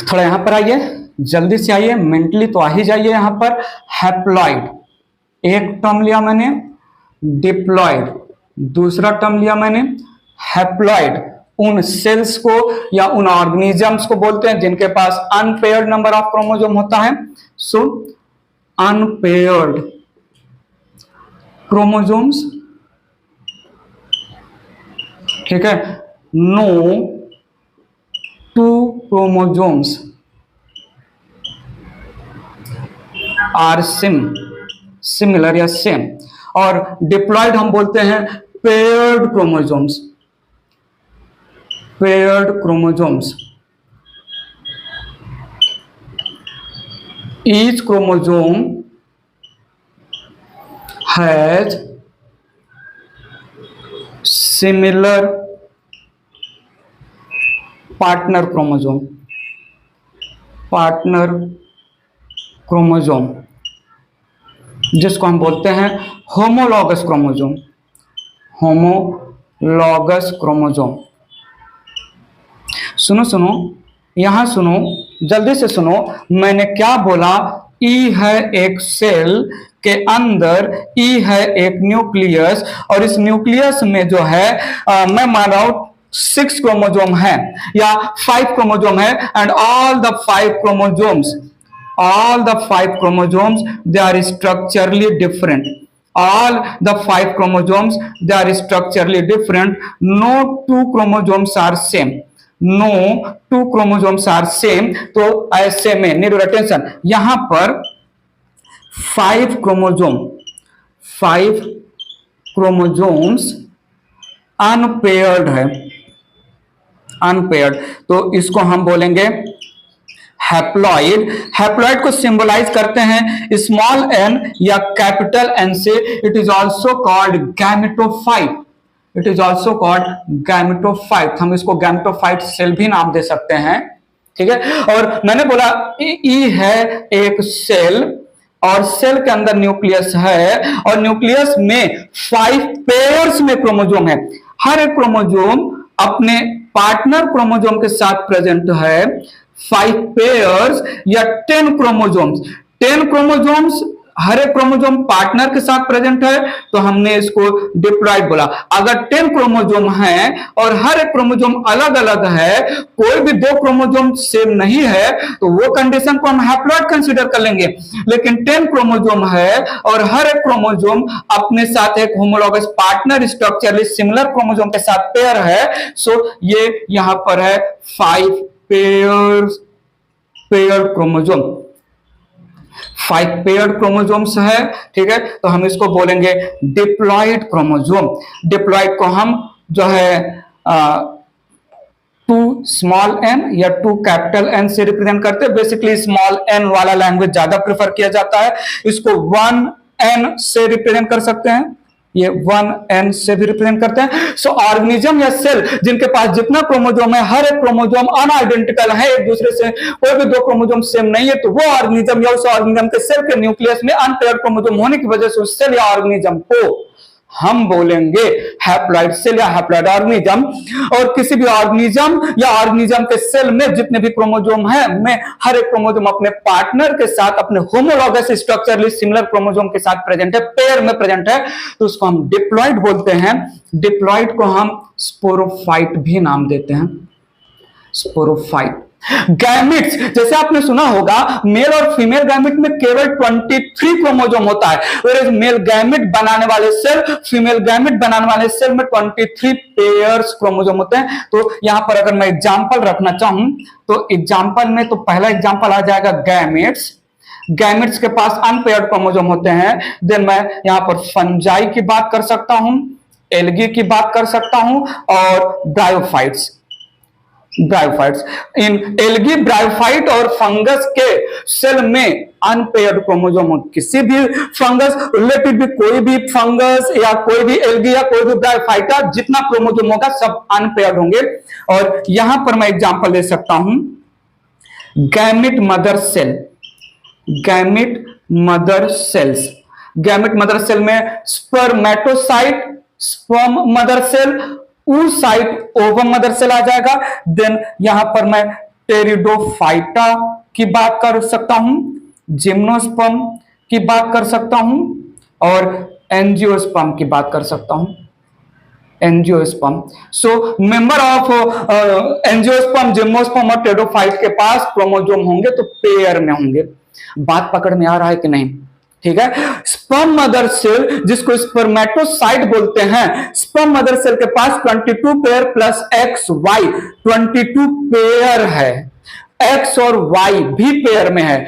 थोड़ा यहां पर आइए, जल्दी से आइए, मेंटली तो आ ही जाइए यहां पर। हैप्लॉइड एक टर्म लिया मैंने, डिप्लॉइड दूसरा टर्म लिया मैंने। हैप्लॉइड उन सेल्स को या उन ऑर्गेनिजम्स को बोलते हैं जिनके पास अनपेयर्ड नंबर ऑफ क्रोमोसोम होता है। सो अनपेयर्ड क्रोमोसोम्स, ठीक है। No two chromosomes are similar या सेम। और डिप्लॉयड हम बोलते हैं paired chromosomes, paired chromosomes. Each chromosome has similar partner chromosome, partner chromosome जिसको हम बोलते हैं होमोलॉगस क्रोमोसोम, होमोलॉगस क्रोमोसोम। सुनो सुनो, यहां सुनो, जल्दी से सुनो, मैंने क्या बोला। ई है एक सेल के अंदर, ई है एक न्यूक्लियस, और इस न्यूक्लियस में जो है मैं मान रहा हूं 6 क्रोमोसोम है या 5 क्रोमोसोम है, and all the 5 chromosomes, all the 5 chromosomes they are structurally different, all the 5 chromosomes they are structurally different, no two chromosomes are same, no two chromosomes are same। तो ऐसे में नीड अटेंशन, यहां पर 5 chromosomes unpaired है, unpaired, तो इसको हम बोलेंगे हैप्लॉइड। हैप्लॉइड को सिंबलाइज करते हैं स्मॉल एन या कैपिटल एन से। It is also called gametophyte, it is also called gametophyte. हम इसको गैमेटोफाइट सेल भी नाम दे सकते हैं, ठीक है। और मैंने बोला ई है एक सेल, और सेल के अंदर न्यूक्लियस है, और न्यूक्लियस में 5 पेयर्स में क्रोमोसोम है। हर एक क्रोमोसोम अपने पार्टनर क्रोमोसोम के साथ प्रेजेंट है। 5 पेयर्स या 10 क्रोमोसोम्स, 10 क्रोमोसोम्स हर एक क्रोमोसोम पार्टनर के साथ प्रेजेंट है, तो हमने इसको डिप्लॉइड बोला। अगर 10 क्रोमोसोम हैं और हर एक क्रोमोसोम अलग अलग है, कोई भी 2 क्रोमोसोम सेम नहीं है, तो वो कंडीशन को हम हैप्लॉइड कंसीडर कर लेंगे। लेकिन 10 क्रोमोसोम है और हर एक क्रोमोसोम अपने साथ एक homologous partner structurally similar chromosome के साथ पेयर है, सो ये यहां पर है 5 पेयर्ड क्रोमोसोम, 5 पेयर्ड क्रोमोसोम्स है, ठीक है। तो हम इसको बोलेंगे डिप्लॉइड क्रोमोसोम। डिप्लॉइड को हम जो है 2 स्मॉल एन या 2 कैपिटल एन से रिप्रेजेंट करते हैं। बेसिकली स्मॉल एन वाला लैंग्वेज ज्यादा प्रेफर किया जाता है। इसको 1 एन से रिप्रेजेंट कर सकते हैं, ये 1 एन से भी रिप्रेजेंट करते हैं। सो ऑर्गेनिज्म या सेल जिनके पास जितना क्रोमोसोम है, हर एक क्रोमोसोम अनआइडेंटिकल है एक दूसरे से, कोई भी 2 क्रोमोसोम सेम नहीं है, तो वो ऑर्गेनिज्म या उस ऑर्गेनिज्म के सेल के न्यूक्लियस में अनपेयर्ड क्रोमोसोम होने की वजह से उस सेल या ऑर्गेनिज्म को हम बोलेंगे हैप्लॉइड सेल या हैप्लॉइड ऑर्गेनिज्म। और किसी भी ऑर्गेनिज्म या ऑर्गेनिज्म के सेल में जितने भी क्रोमोसोम है, में हर एक क्रोमोसोम अपने पार्टनर के साथ, अपने होमोलॉगस स्ट्रक्चरली सिमिलर क्रोमोसोम के साथ प्रेजेंट है, पेयर में प्रेजेंट है, तो उसको हम डिप्लॉइड बोलते हैं। डिप्लॉइड को हम स्पोरोफाइट भी नाम देते हैं, स्पोरोफाइट। गैमिट्स, जैसे आपने सुना होगा मेल और फीमेल गैमिट में केवल 23 क्रोमोसोम होता है, whereas मेल गैमिट बनाने वाले सेल, फीमेल गैमिट बनाने वाले सेल में 23 पेयर्स क्रोमोसोम होते हैं। तो यहां पर अगर मैं एग्जांपल रखना चाहूं, तो एग्जांपल में तो पहला एग्जांपल आ जाएगा गैमिट्स। गैमिट्स के पास अनपेयर्ड क्रोमोसोम होते हैं। देन मैं यहां पर फंजाई की बात कर सकता हूं, एल्गी की बात कर सकता हूं, और ब्रायोफाइट्स। ब्रायोफाइट्स, इन एल्गी, ब्रायोफाइट और फंगस के सेल में अनपेयर्ड क्रोमोसोम, किसी भी फंगस रिलेटेड भी कोई भी फंगस या कोई भी एल्गी या कोई भी ब्रायोफाइट का जितना क्रोमोसोम होगा सब अनपेयर्ड होंगे। और यहां पर मैं एग्जांपल दे सकता हूं gamete mother cell, gamete mother cells. Gamete mother cell में spermatocyte sperm mother cell, oocyte ovum mother cell आ जाएगा। देन यहां पर मैं टेरिडोफाइटा की बात कर सकता हूं, जिम्नोस्पर्म की बात कर सकता हूं और एंजियोस्पर्म की बात कर सकता हूं। Angiosperm, so member of angiosperm, gymnosperm और टेरिडोफाइट के पास क्रोमोसोम होंगे तो पेयर में होंगे। बात पकड़ में आ रहा है कि नहीं? ठीक है। स्पर्म मदर सेल, जिसको स्पर्मेटोसाइट बोलते हैं, स्पर्म मदर सेल के पास 22 pair plus x y 22 pair है। एक्स और वाई भी पेयर में है।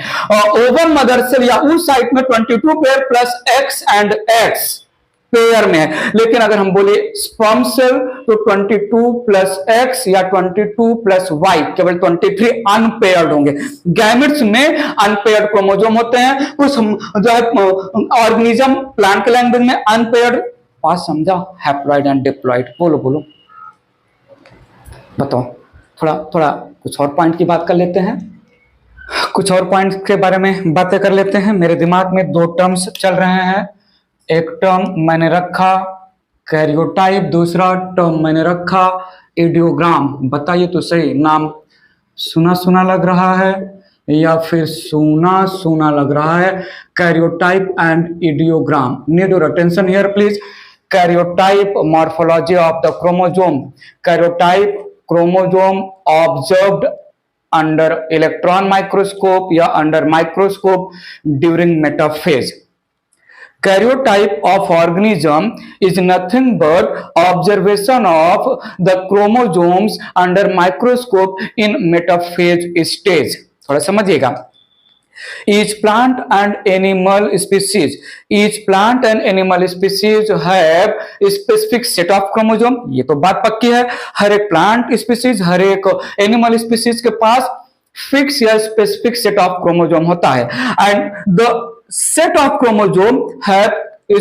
ओवन मदर सेल या उस साइट में 22 pair plus x and x pair में है। लेकिन अगर हम बोले स्पर्म सेल तो 22 प्लस एक्स या 22 प्लस वाई, केवल 23 अनपेयर्ड होंगे। गैमेट्स में अनपेयर्ड क्रोमोसोम होते हैं। कुछ जो है ऑर्गेनिज्म प्लांट के लैंग्वेज में अनपेयर्ड, बात समझा? Haploid and diploid. बोलो बोलो बताओ। थोड़ा थोड़ा कुछ और पॉइंट की बात कर लेते हैं, कुछ और पॉइंट के बारे में बातें कर लेते हैं। मेरे दिमाग में दो टर्म्स चल रहे हैं। एक टर्म मैंने रखा कैरियोटाइप, दूसरा टर्म मैंने रखा इडियोग्राम। बताइए तो सही, नाम सुना सुना लग रहा है या फिर सुना सुना लग रहा है? Karyotype and idiogram. Need your attention here please. Karyotype, morphology of the chromosome. Karyotype, chromosome observed under electron microscope या under microscope during metaphase. Karyotype of organism is nothing but observation of the chromosomes under microscope in metaphase stage। थोड़ा समझिएगा। Each plant and animal species, each plant and animal species have specific set of chromosome। ये तो बात पक्की है। हर एक plant species, हर एक एनिमल स्पीसीज के पास फिक्स या स्पेसिफिक सेट ऑफ क्रोमोसोम होता है। And the set of chromosome have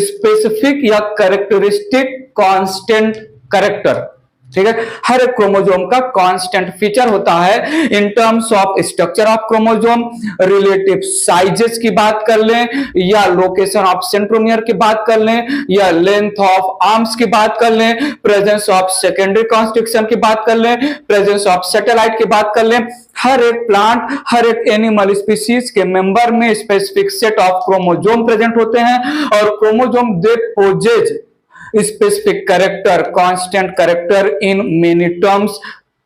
specific या कैरेक्टरिस्टिक कांस्टेंट कैरेक्टर। ठीक है, हर एक क्रोमोसोम का कांस्टेंट फीचर होता है। In terms of structure of chromosome, relative sizes की बात कर लें या लोकेशन ऑफ सेंट्रोमियर की बात कर लें या लेंथ ऑफ आर्म्स की बात कर लें, प्रेजेंस ऑफ सेकेंडरी कॉन्स्ट्रिक्शन की बात कर लें, प्रेजेंस ऑफ सैटेलाइट की बात कर लें, हर एक प्लांट, हर एक एनिमल स्पीसीज के मेंबर में specific set of chromosome present होते हैं और chromosome they possess specific character, constant character in many terms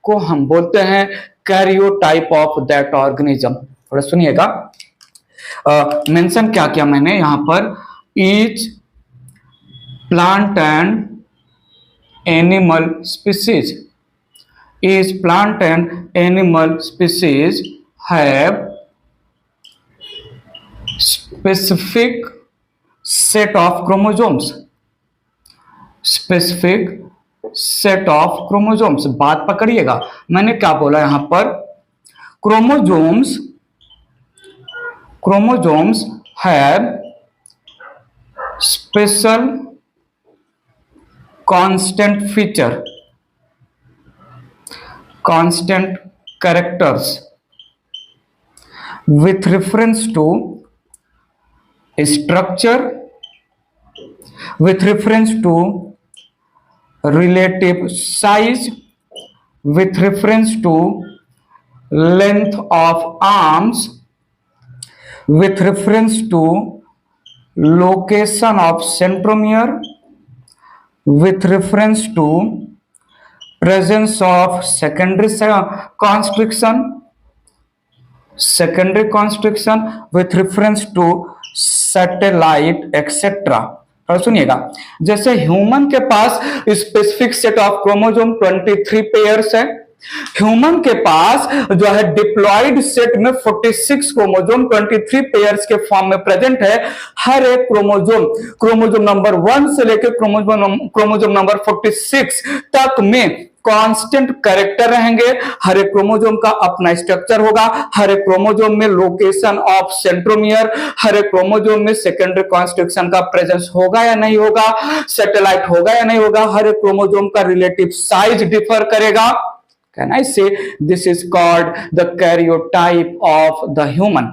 को हम बोलते हैं कैरियोटाइप ऑफ दैट ऑर्गेनिज्म। थोड़ा सुनिएगा, मेंशन क्या किया मैंने यहां पर? Each plant and animal species, each plant and animal species have specific set of chromosomes, specific set of chromosomes. बात पकड़िएगा, मैंने क्या बोला यहां पर? Chromosomes, chromosomes have special constant feature, constant characters with reference to structure, with reference to relative size, with reference to length of arms, with reference to location of centromere, with reference to presence of secondary constriction, secondary constriction, with reference to satellite etc। और सुनिएगा, जैसे human के पास specific set of chromosome 23 pairs है, human के पास जो है डिप्लॉयड सेट में 46 क्रोमोसोम 23 पेयर्स के फॉर्म में प्रेजेंट है। हर एक क्रोमोसोम, क्रोमोसोम नंबर 1 से लेकर क्रोमोसोम नंबर 46 तक में कांस्टेंट कैरेक्टर रहेंगे। हर एक क्रोमोसोम का अपना स्ट्रक्चर होगा, हर एक क्रोमोसोम में लोकेशन ऑफ सेंट्रोमियर, हर एक क्रोमोसोम में सेकेंडरी कॉन्स्ट्रिक्शन का प्रेजेंस होगा या नहीं होगा, सैटेलाइट होगा या नहीं होगा, हर एक क्रोमोसोम का रिलेटिव साइज डिफर करेगा। Can I say this is called the karyotype of the human?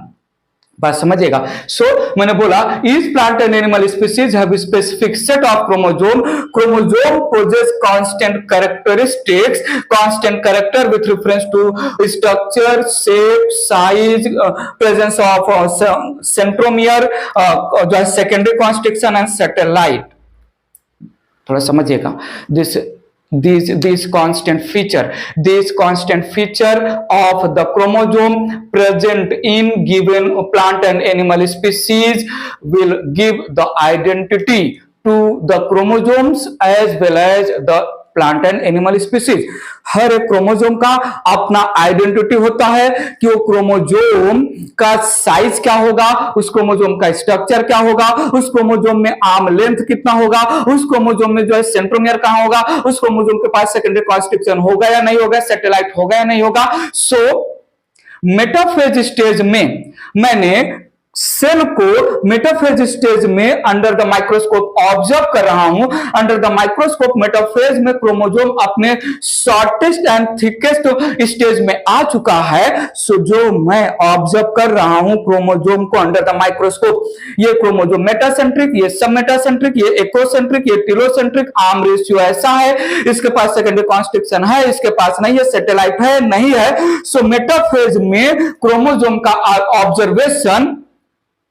बात समझिएगा। सो मैंने बोला इस plant and animal species have specific set of chromosome, chromosome possess constant characteristics, constant character with reference to structure, shape, size, presence of centromere, जो है secondary constriction and satellite. थोड़ा समझिएगा। This constant feature of the chromosome present in given plant and animal species will give the identity to the chromosomes as well as the plant and animal species. हर एक chromosome का अपना identity होता है कि वो क्रोमोजोम का size क्या होगा, उस क्रोमोजोम का स्ट्रक्चर क्या होगा, उस क्रोमोजोम में आर्म लेंथ कितना होगा, उस क्रोमोजोम में जो है सेंट्रोमियर कहां होगा, उस क्रोमोजोम के पास सेकेंडरी कॉन्स्ट्रिक्शन होगा या नहीं होगा, सैटेलाइट होगा या नहीं होगा। सो मेटाफेज स्टेज में मैंने सेल को मेटाफेज स्टेज में अंडर द माइक्रोस्कोप ऑब्जर्व कर रहा हूं। अंडर द माइक्रोस्कोप मेटाफेज में क्रोमोजोम अपने शॉर्टेस्ट एंड थिकेस्ट स्टेज में आ चुका है। सो जो मैं ऑब्जर्व कर रहा हूं क्रोमोजोम को अंडर द माइक्रोस्कोप, ये क्रोमोजोम मेटासेंट्रिक, ये सब मेटासेंट्रिक, ये एक्रोसेंट्रिक, ये टेलोसेंट्रिक, आर्म रेशियो ऐसा है, इसके पास सेकेंडरी कॉन्स्ट्रिक्शन है, इसके पास नहीं है, सैटेलाइट है नहीं है। सो मेटाफेज में क्रोमोजोम का observation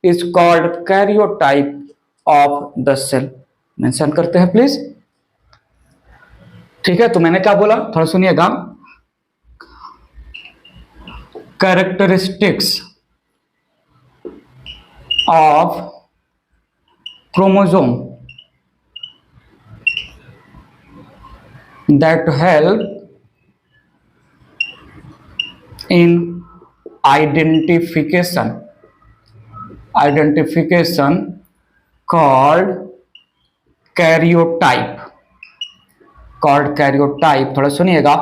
is called karyotype of the cell। Mention करते हैं प्लीज। ठीक है, तो मैंने क्या बोला थोड़ा सुनिएगा। Characteristics of chromosome that help in identification called karyotype। थोड़ा सुनिएगा।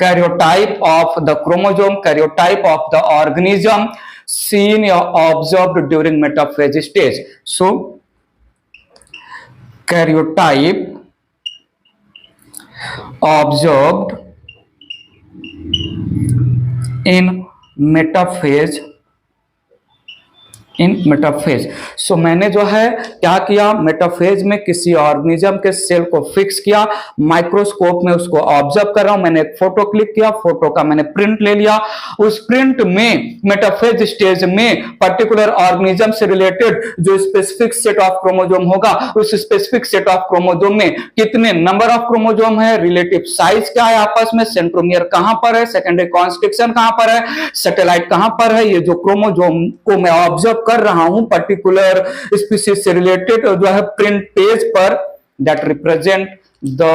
karyotype of the chromosome, karyotype of the organism seen or observed during metaphase stage। So karyotype observed in metaphase so मैंने जो है क्या किया, मेटाफेज में किसी ऑर्गेनिज्म के सेल को फिक्स किया, माइक्रोस्कोप में उसको ऑब्जर्व कर रहा हूं। मैंने एक फोटो क्लिक किया, फोटो का मैंने प्रिंट ले लिया। उस प्रिंट में मेटाफेज स्टेज में पर्टिकुलर ऑर्गेनिज्म से रिलेटेड जो स्पेसिफिक सेट ऑफ क्रोमोजोम होगा, उस स्पेसिफिक सेट ऑफ क्रोमोजोम में कितने नंबर ऑफ क्रोमोजोम है, रिलेटिव साइज क्या है आपस में, सेंट्रोमियर कहां पर है, सेकेंडरी कॉन्स्ट्रिक्शन कहां पर है, सैटेलाइट कहां पर है, ये जो क्रोमोजोम को मैं ऑब्जर्व कर रहा हूं पर्टिकुलर स्पीसीज से रिलेटेड जो है प्रिंट पेज पर, दैट रिप्रेजेंट द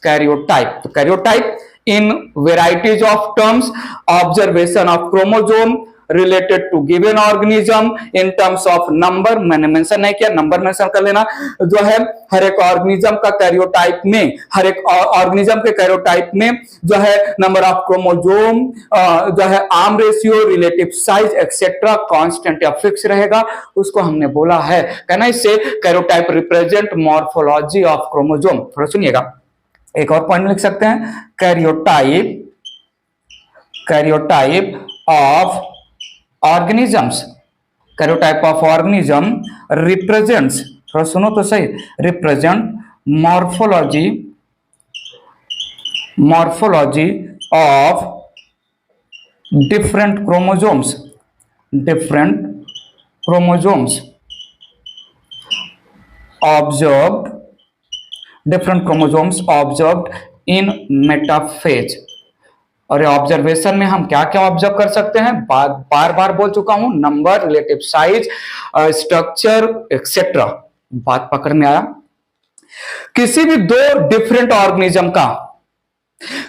karyotype। तो karyotype in varieties of terms, observation of chromosome related to given organism in terms of number, मैंने मेंशन नहीं किया, नंबर मेंशन कर लेना। जो है हर एक ऑर्गेनिज्म का कैरियोटाइप में, हर एक ऑर्गेनिज्म के कैरियोटाइप में जो है नंबर ऑफ क्रोमोजोम, जो है arm ratio, relative size etcetera constant या फिक्स रहेगा, उसको हमने बोला है। कहना इससे karyotype represent morphology of chromosome. थोड़ा सुनिएगा, एक और पॉइंट लिख सकते हैं, karyotype of organisms, karyotype of organism represents, थोड़ा सुनो तो सही, represent morphology of different chromosomes observed in metaphase। और ऑब्जर्वेशन में हम क्या क्या ऑब्जर्व कर सकते हैं, बार बार बोल चुका हूं, number, relative size, structure etcetera. बात पकड़ में आया। किसी भी दो डिफरेंट ऑर्गेनिज्म का,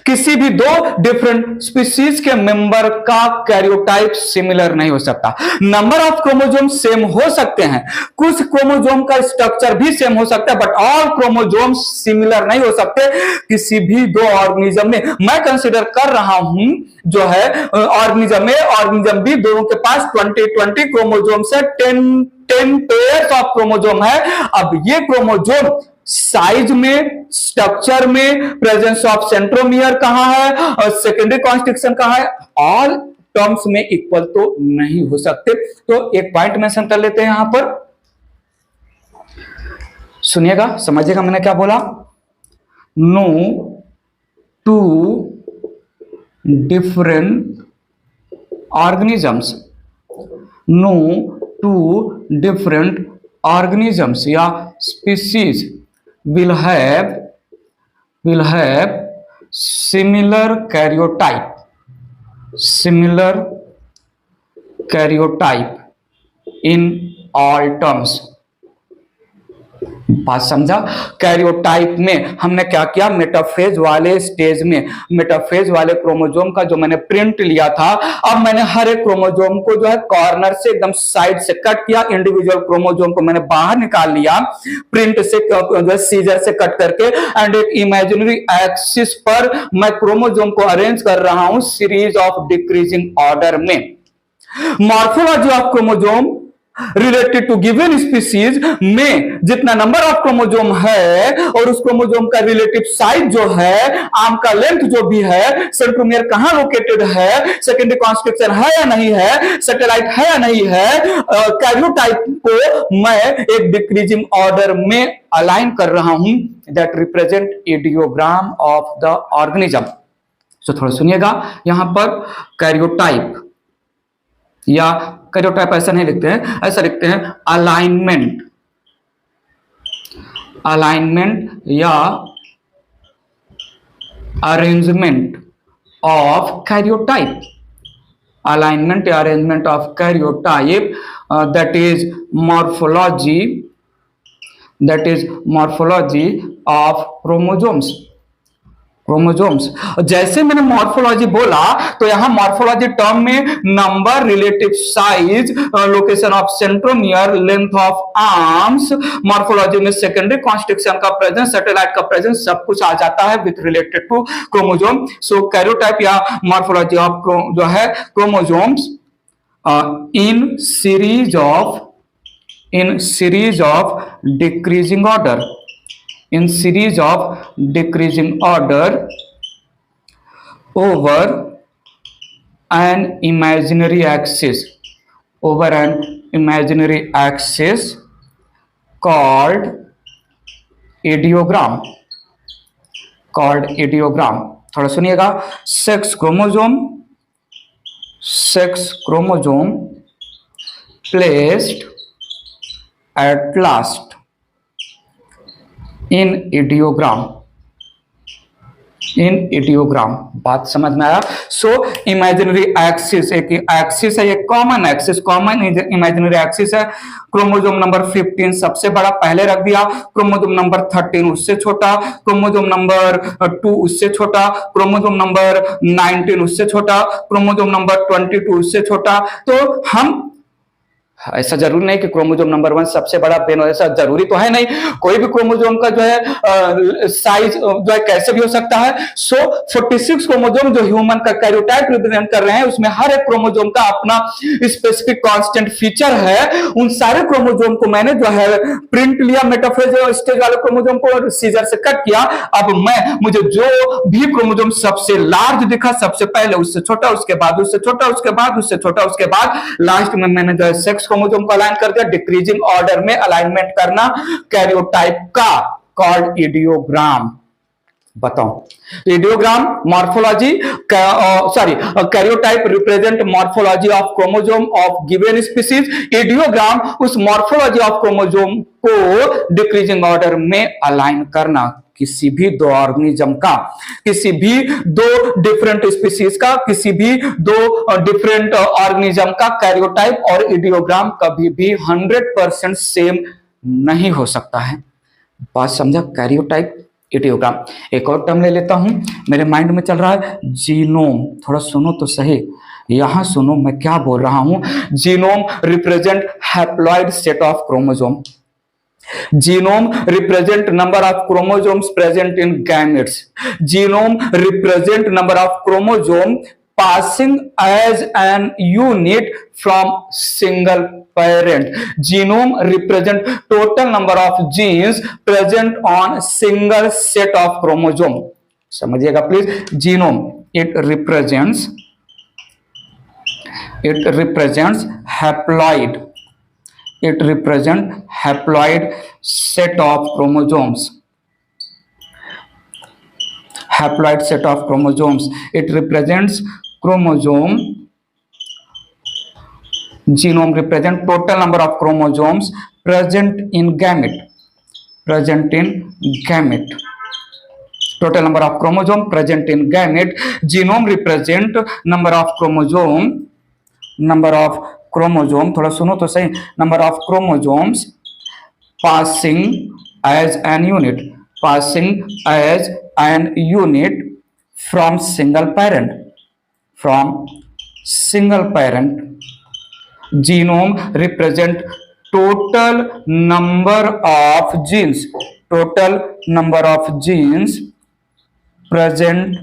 किसी भी दो डिफरेंट स्पीसीज के मेंबर का कैरियोटाइप सिमिलर नहीं हो सकता। नंबर ऑफ क्रोमोजोम सेम हो सकते हैं, कुछ क्रोमोजोम का स्ट्रक्चर भी सेम हो सकता है, बट ऑल क्रोमोजोम सिमिलर नहीं हो सकते किसी भी दो ऑर्गेनिज्म में। मैं कंसीडर कर रहा हूं जो है ऑर्गेनिज्म भी दोनों के पास 20 क्रोमोजोम से 10 पेयर्स ऑफ क्रोमोजोम है। अब ये क्रोमोजोम साइज में, स्ट्रक्चर में, प्रेजेंस ऑफ सेंट्रोमियर कहां है और सेकेंडरी कॉन्स्ट्रिक्शन कहां है, ऑल टर्म्स में इक्वल तो नहीं हो सकते। तो एक पॉइंट मेंशन कर लेते हैं यहां पर, सुनिएगा, समझिएगा मैंने क्या बोला। No two different organisms, no two different organisms या species will have similar karyotype in all terms। बात समझा? कैरियोटाइप में हमने क्या किया, मेटाफेज वाले स्टेज में, मेटाफेज वाले क्रोमोजोम का जो मैंने प्रिंट लिया था, अब मैंने हर एक क्रोमोजोम को जो है कॉर्नर से एकदम साइड से कट किया, इंडिविजुअल क्रोमोजोम को मैंने बाहर निकाल लिया प्रिंट से, जो है सीजर से कट करके, एंड एक इमेजिनरी एक्सिस पर मैं क्रोमोजोम को अरेंज कर रहा हूं सीरीज ऑफ डिक्रीजिंग ऑर्डर में। Morphology of chromosome related to given species में जितना नंबर ऑफ क्रोमोजोम है और उस क्रोमोजोम का रिलेटिव साइज जो है, आर्म का लेंथ जो भी है, सेंट्रोमियर कहां लोकेटेड है, सेकेंडरी कॉन्स्ट्रक्शन है या नहीं है, सैटेलाइट है या नहीं है, कैरियोटाइप को मैं एक डिक्रीजिंग ऑर्डर में अलाइन कर रहा हूं, that represent idiogram of the organism. तो थोड़ा सुनिएगा, यहां पर कैरियोटाइप या कैरियोटाइप ऐसा नहीं लिखते हैं, ऐसा लिखते हैं अलाइनमेंट, अलाइनमेंट या अरेंजमेंट ऑफ कैरियोटाइप, अलाइनमेंट या arrangement of karyotype, that is morphology, that is morphology of chromosomes, chromosomes. जैसे मैंने मॉर्फोलॉजी बोला तो यहां मॉर्फोलॉजी टर्म में number, relative size, location of centromere, length of arms, morphology में secondary construction का presence, satellite का प्रेजेंस, सब कुछ आ जाता है with related to chromosome. So karyotype या मॉर्फोलॉजी ऑफ जो है chromosomes in series of decreasing order, in series of decreasing order over an imaginary axis, over an imaginary axis called ideogram, called ideogram। थोड़ा सुनिएगा, sex chromosome placed at last इन इडियोग्राम, इन इडियोग्राम। बात समझ में आया? सो imaginary axis, एक axis है, एक common axis, common imaginary axis है। क्रोमोजोम नंबर 15 सबसे बड़ा पहले रख दिया, क्रोमोजोम नंबर 13 उससे छोटा, क्रोमोजोम नंबर 2 उससे छोटा, क्रोमोजोम नंबर 19 उससे छोटा, क्रोमोजोम नंबर 22 उससे छोटा। तो हम ऐसा जरूरी नहीं कि क्रोमोजोम नंबर 1 सबसे बड़ा पेन हो, ऐसा जरूरी तो है नहीं, कोई भी क्रोमोजोम का जो है साइज जो है कैसे भी हो सकता है। सो 46 क्रोमोजोम जो ह्यूमन का कैरियोटाइप रिप्रेजेंट कर रहे हैं, उसमें हर एक क्रोमोजोम का अपना स्पेसिफिक कांस्टेंट फीचर है। उन सारे क्रोमोजोम को मैंने जो है प्रिंट लिया, मेटाफेज स्टेज वाले क्रोमोजोम को सीजर से कट किया। अब मुझे जो भी क्रोमोजोम सबसे लार्ज दिखा, सबसे पहले उससे छोटा, उसके बाद उससे छोटा, उसके बाद उससे छोटा, उसके बाद लास्ट में मैंने जो है सेक्स क्रोमोजोम को अलाइन कर दिया। डिक्रीजिंग ऑर्डर में अलाइनमेंट करना कैरियोटाइप का कॉल्ड इडियोग्राम। बताओ, idiogram morphology, sorry karyotype represent morphology of chromosome of given species, idiogram उस मॉर्फोलॉजी ऑफ क्रोमोजोम को डिक्रीजिंग ऑर्डर में अलाइन करना। किसी भी दो ऑर्गेनिज्म का, किसी भी दो डिफरेंट स्पीसीज का, किसी भी दो डिफरेंट ऑर्गेनिज्म का कैरियोटाइप और इडियोग्राम कभी भी 100% सेम नहीं हो सकता है। बात समझा? कैरियोटाइप, इडियोग्राम। एक और टर्म ले लेता हूं, मेरे माइंड में चल रहा है जीनोम। थोड़ा सुनो तो सही, यहां सुनो मैं क्या बोल रहा हूं। Genome represent haploid set of chromosome. Genome represent number of chromosomes present in gametes. Genome represent number of chromosome passing as an unit from single parent. Genome represent total number of genes present on single set of chromosome. समझिएगा please. Genome it represents It represents haploid. It represents haploid set of chromosomes. Haploid set of chromosomes. It represents chromosome. Genome represent total number of chromosomes present in gamete. Present in gamete. Total number of chromosome present in gamete. Genome represent number of chromosome. Number of chromosome, थोड़ा सुनो तो सही. Number of chromosomes passing as an unit. Passing as an unit from single parent. From single parent. Genome represent total number of genes. Total number of genes present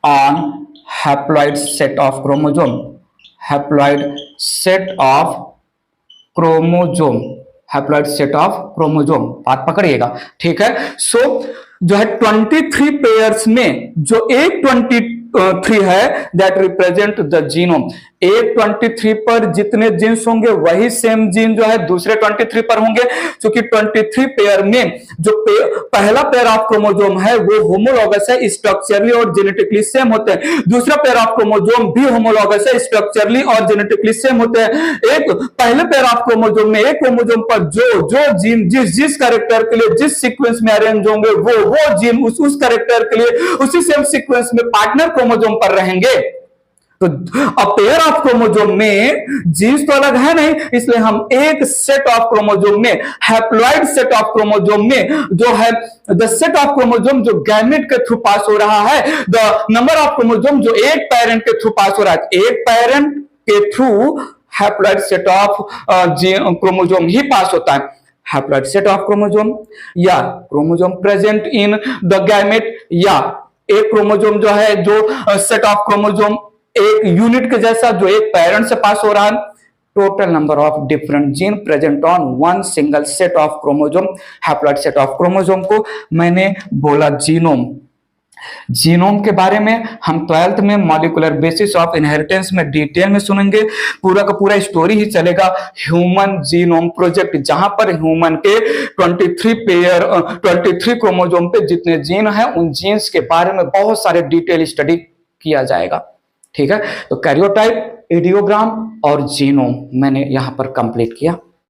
on haploid set of chromosome. Haploid set of chromosome. Haploid set of chromosome. बात पकड़िएगा, ठीक है. सो जो है 23 pairs में जो एक 23 है that represent the genome. एक 23 पर जितने जीन्स होंगे वही सेम जीन जो है दूसरे 23 पर होंगे, क्योंकि 23 पेयर में जो पहला पेयर ऑफ क्रोमोसोम है वो होमोलॉगस है, स्ट्रक्चरली और जेनेटिकली सेम होते हैं. दूसरा पेयर ऑफ क्रोमोसोम भी होमोलॉगस है, स्ट्रक्चरली और जेनेटिकली सेम होते हैं. एक पहले पेयर ऑफ क्रोमोसोम में एक क्रोमोसोम पर जो जीन जिस कैरेक्टर के लिए जिस सीक्वेंस में अरेंज होंगे वो जीन उस कैरेक्टर के लिए उसी सेम सीक्वेंस में पार्टनर क्रोमोसोम पर रहेंगे. तो अब पेयर ऑफ क्रोमोसोम में जीन्स तो अलग है नहीं, इसलिए हम एक सेट ऑफ क्रोमोसोम में हैप्लॉइड सेट ऑफ क्रोमोसोम में जो है द सेट ऑफ क्रोमोसोम जो गैमेट के थ्रू पास हो रहा है, द नंबर ऑफ क्रोमोसोम जो एक पेरेंट के थ्रू पास हो रहा है, एक पेरेंट के through haploid set of chromosome ही पास होता है. हैप्लॉइड सेट ऑफ क्रोमोसोम या chromosome present in the gamete, या एक क्रोमोसोम जो है जो सेट ऑफ क्रोमोसोम एक यूनिट के जैसा जो एक पेरेंट से पास हो रहा है. Total number of different gene present on one single set of chromosome. Haploid set of chromosome को मैंने बोला जीनोम. जीनोम के बारे में हम 12th में मॉलिक्यूलर बेसिस ऑफ इनहेरिटेंस में डिटेल में सुनेंगे. पूरा का पूरा स्टोरी ही चलेगा ह्यूमन जीनोम प्रोजेक्ट, जहां पर ह्यूमन के 23 क्रोमोसोम पे जितने जीन हैं उन जीन्स के बारे में बहुत सारे डिटेल स्टडी किया जाएगा. ठीक है, तो कैरियोटाइप, इडियोग्राम और जीनोम मैंने यहां पर कंप्लीट किया.